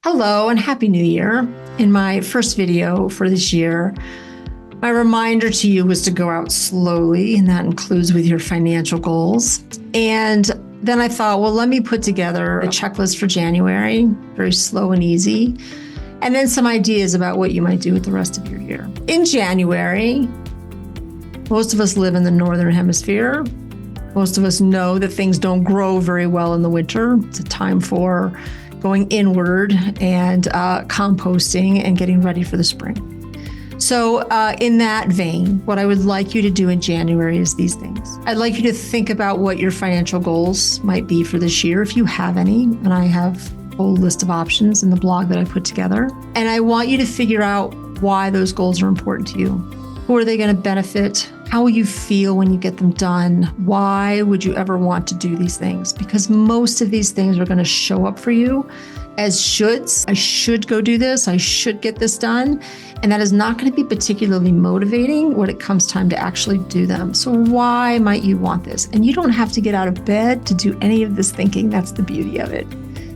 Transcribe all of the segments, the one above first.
Hello and Happy New Year. In my first video for this year, my reminder to you was to go out slowly, and that includes with your financial goals. And then I thought, well, let me put together a checklist for January, very slow and easy, and then some ideas about what you might do with the rest of your year. In January, most of us live in the Northern Hemisphere. Most of us know that things don't grow very well in the winter. It's a time for going inward and composting and getting ready for the spring. So in that vein, what I would like you to do in January is these things. I'd like you to think about what your financial goals might be for this year, if you have any, and I have a whole list of options in the blog that I put together. And I want you to figure out why those goals are important to you. Who are they going to benefit? How will you feel when you get them done? Why would you ever want to do these things? Because most of these things are going to show up for you as shoulds. I should go do this. I should get this done. And that is not going to be particularly motivating when it comes time to actually do them. So why might you want this? And you don't have to get out of bed to do any of this thinking. That's the beauty of it.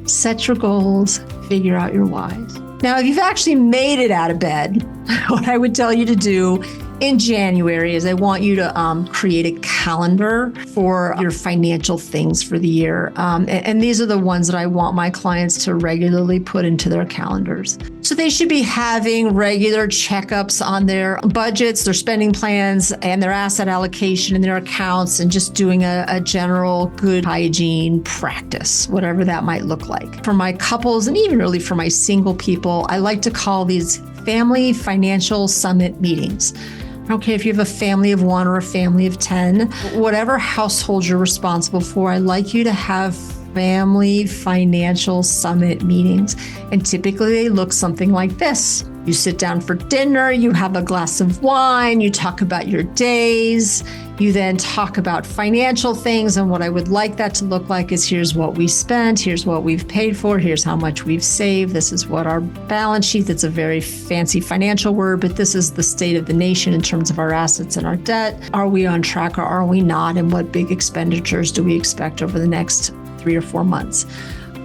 Set your goals, figure out your whys. Now, if you've actually made it out of bed, what I would tell you to do in January is I want you to create a calendar for your financial things for the year. And these are the ones that I want my clients to regularly put into their calendars. So they should be having regular checkups on their budgets, their spending plans, and their asset allocation in their accounts, and just doing a general good hygiene practice, whatever that might look like. For my couples, and even really for my single people, I like to call these family financial summit meetings. I don't care if you have a family of 1 or a family of 10, whatever household you're responsible for, I like you to have family financial summit meetings. And typically they look something like this. You sit down for dinner, you have a glass of wine, you talk about your days, you then talk about financial things. And what I would like that to look like is here's what we spent, here's what we've paid for, here's how much we've saved, this is what our balance sheet, that's a very fancy financial word, but this is the state of the nation in terms of our assets and our debt. Are we on track or are we not? And what big expenditures do we expect over the next 3 or 4 months?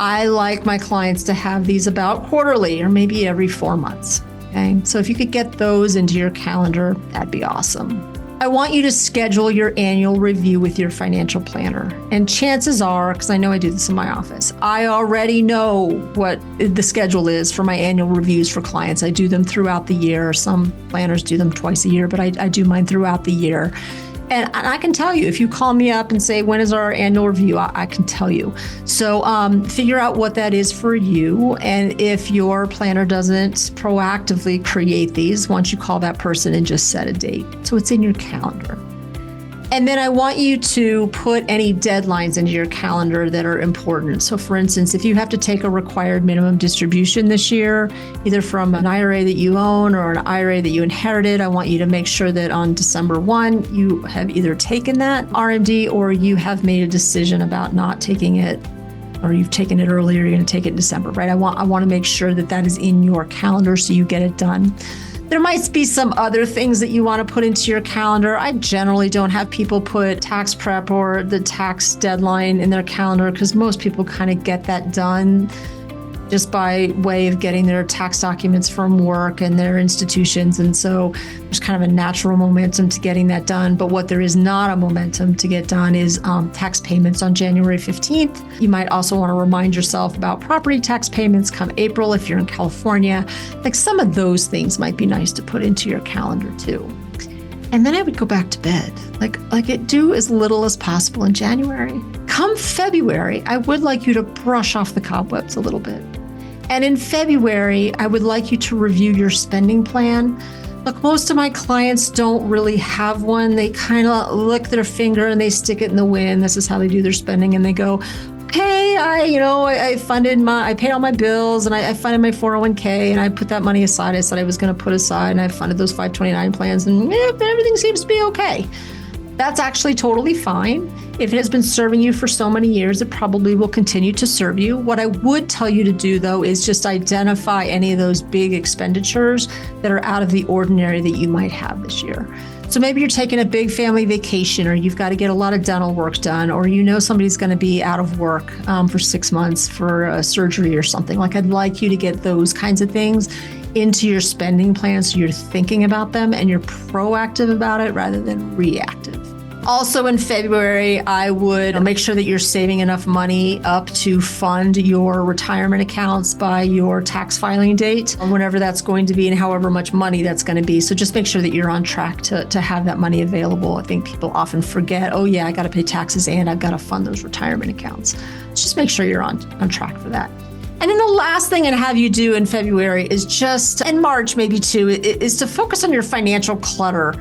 I like my clients to have these about quarterly or maybe every 4 months. Okay, so if you could get those into your calendar, that'd be awesome. I want you to schedule your annual review with your financial planner. And chances are, because I know I do this in my office, I already know what the schedule is for my annual reviews for clients. I do them throughout the year. Some planners do them twice a year, but I do mine throughout the year. And I can tell you, if you call me up and say, when is our annual review? I can tell you. So figure out what that is for you. And if your planner doesn't proactively create these, once you call that person and just set a date. So it's in your calendar. And then I want you to put any deadlines into your calendar that are important. So for instance, if you have to take a required minimum distribution this year, either from an IRA that you own or an IRA that you inherited, I want you to make sure that on December 1, you have either taken that RMD or you have made a decision about not taking it, or you've taken it earlier, you're going to take it in December, right? I want to make sure that that is in your calendar so you get it done. There might be some other things that you want to put into your calendar. I generally don't have people put tax prep or the tax deadline in their calendar because most people kind of get that done just by way of getting their tax documents from work and their institutions. And so there's kind of a natural momentum to getting that done. But what there is not a momentum to get done is tax payments on January 15th. You might also want to remind yourself about property tax payments come April if you're in California. Like some of those things might be nice to put into your calendar too. And then I would go back to bed. Do as little as possible in January. Come February, I would like you to brush off the cobwebs a little bit. And in February, I would like you to review your spending plan. Look, most of my clients don't really have one. They kind of lick their finger and they stick it in the wind. This is how they do their spending. And they go, okay, I paid all my bills and I funded my 401k and I put that money aside. I said I was going to put aside and I funded those 529 plans and everything seems to be okay. That's actually totally fine. If it has been serving you for so many years, it probably will continue to serve you. What I would tell you to do, though, is just identify any of those big expenditures that are out of the ordinary that you might have this year. So maybe you're taking a big family vacation, or you've got to get a lot of dental work done, or somebody's going to be out of work for 6 months for a surgery or something. Like, I'd like you to get those kinds of things into your spending plan so you're thinking about them and you're proactive about it rather than reactive. Also in February, I would make sure that you're saving enough money up to fund your retirement accounts by your tax filing date, whenever that's going to be and however much money that's going to be. So just make sure that you're on track to have that money available. I think people often forget, oh yeah, I got to pay taxes and I've got to fund those retirement accounts. Just make sure you're on track for that. And then the last thing I'd have you do in February is just, in March maybe too, is to focus on your financial clutter.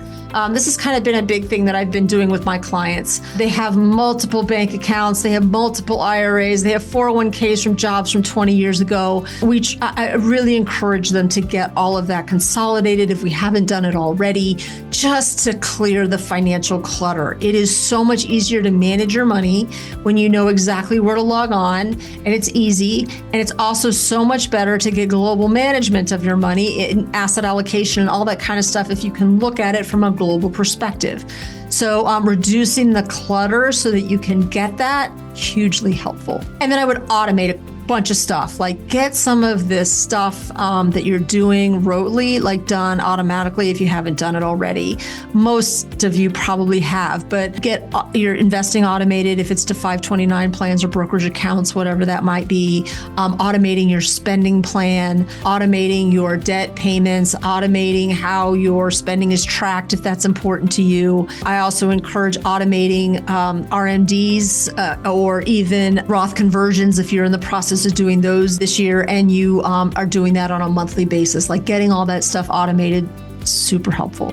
This has kind of been a big thing that I've been doing with my clients. They have multiple bank accounts, they have multiple IRAs, they have 401ks from jobs from 20 years ago. I really encourage them to get all of that consolidated if we haven't done it already, just to clear the financial clutter. It is so much easier to manage your money when you know exactly where to log on, and it's easy. And it's also so much better to get global management of your money, in asset allocation and all that kind of stuff, if you can look at it from a global perspective. So reducing the clutter so that you can get that, hugely helpful. And then I would automate a bunch of stuff, like get some of this stuff that you're doing rotely, like done automatically if you haven't done it already. Most of you probably have, but get your investing automated if it's to 529 plans or brokerage accounts, whatever that might be. Automating your spending plan, automating your debt payments, automating how your spending is tracked if that's important to you. I also encourage automating RMDs or even Roth conversions if you're in the process of doing those this year and you are doing that on a monthly basis. Like, getting all that stuff automated, super helpful.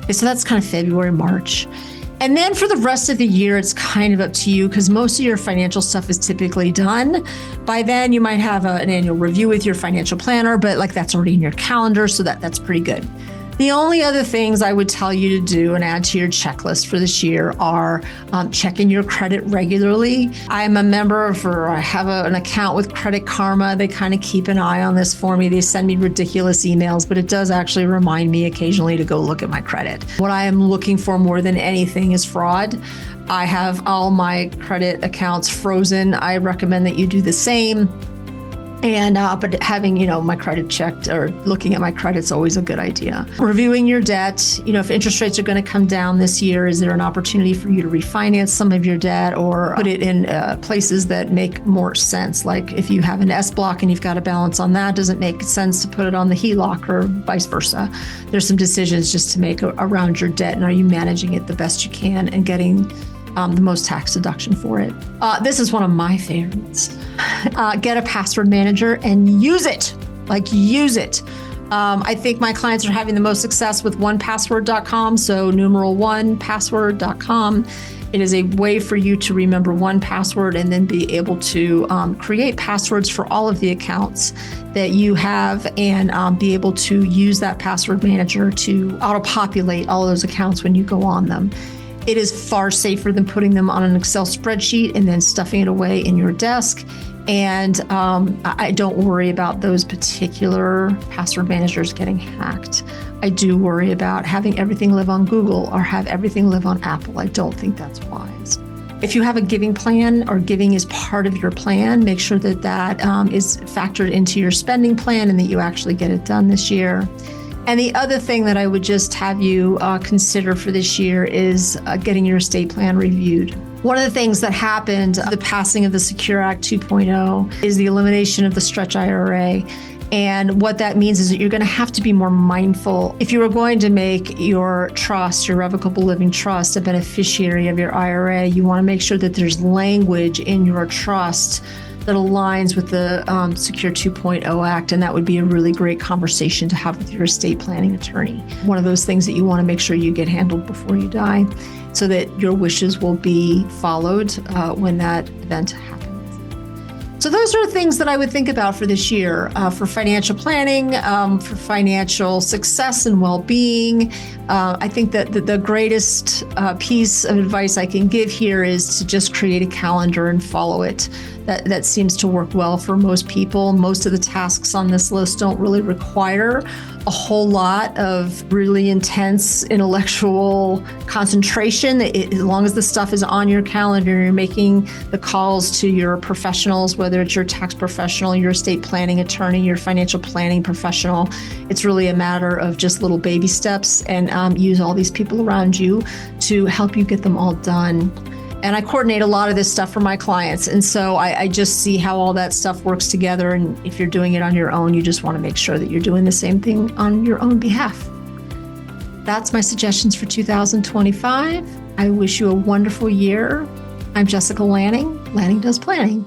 Okay, so that's kind of February, March. And then for the rest of the year, it's kind of up to you, because most of your financial stuff is typically done. By then, you might have an annual review with your financial planner, but like that's already in your calendar, so that's pretty good. The only other things I would tell you to do and add to your checklist for this year are checking your credit regularly. I'm a member I have an account with Credit Karma. They kind of keep an eye on this for me. They send me ridiculous emails, but it does actually remind me occasionally to go look at my credit. What I am looking for more than anything is fraud. I have all my credit accounts frozen. I recommend that you do the same. And but having, my credit checked or looking at my credit's always a good idea. Reviewing your debt, if interest rates are going to come down this year, is there an opportunity for you to refinance some of your debt or put it in places that make more sense? Like if you have an S block and you've got a balance on that, does it make sense to put it on the HELOC or vice versa? There's some decisions just to make around your debt, and are you managing it the best you can and getting the most tax deduction for it. This is one of my favorites. Get a password manager and use it. Use it. I think my clients are having the most success with 1password.com. So numeral 1password.com. It is a way for you to remember one password and then be able to create passwords for all of the accounts that you have, and be able to use that password manager to auto-populate all of those accounts when you go on them. It is far safer than putting them on an Excel spreadsheet and then stuffing it away in your desk. And I don't worry about those particular password managers getting hacked. I do worry about having everything live on Google or have everything live on Apple. I don't think that's wise. If you have a giving plan or giving is part of your plan, make sure that is factored into your spending plan and that you actually get it done this year. And the other thing that I would just have you consider for this year is getting your estate plan reviewed. One of the things that happened, the passing of the Secure Act 2.0, is the elimination of the stretch IRA. And what that means is that you're going to have to be more mindful. If you were going to make your trust, your revocable living trust, a beneficiary of your IRA, you want to make sure that there's language in your trust that aligns with the Secure 2.0 Act, and that would be a really great conversation to have with your estate planning attorney. One of those things that you want to make sure you get handled before you die so that your wishes will be followed when that event happens. So those are things that I would think about for this year, for financial planning, for financial success and well-being. I think that the greatest piece of advice I can give here is to just create a calendar and follow it. That seems to work well for most people. Most of the tasks on this list don't really require a whole lot of really intense intellectual concentration. As long as the stuff is on your calendar, you're making the calls to your professionals, whether it's your tax professional, your estate planning attorney, your financial planning professional. It's really a matter of just little baby steps, and use all these people around you to help you get them all done. And I coordinate a lot of this stuff for my clients. And so I just see how all that stuff works together. And if you're doing it on your own, you just want to make sure that you're doing the same thing on your own behalf. That's my suggestions for 2025. I wish you a wonderful year. I'm Jessica Lanning. Lanning Does Planning.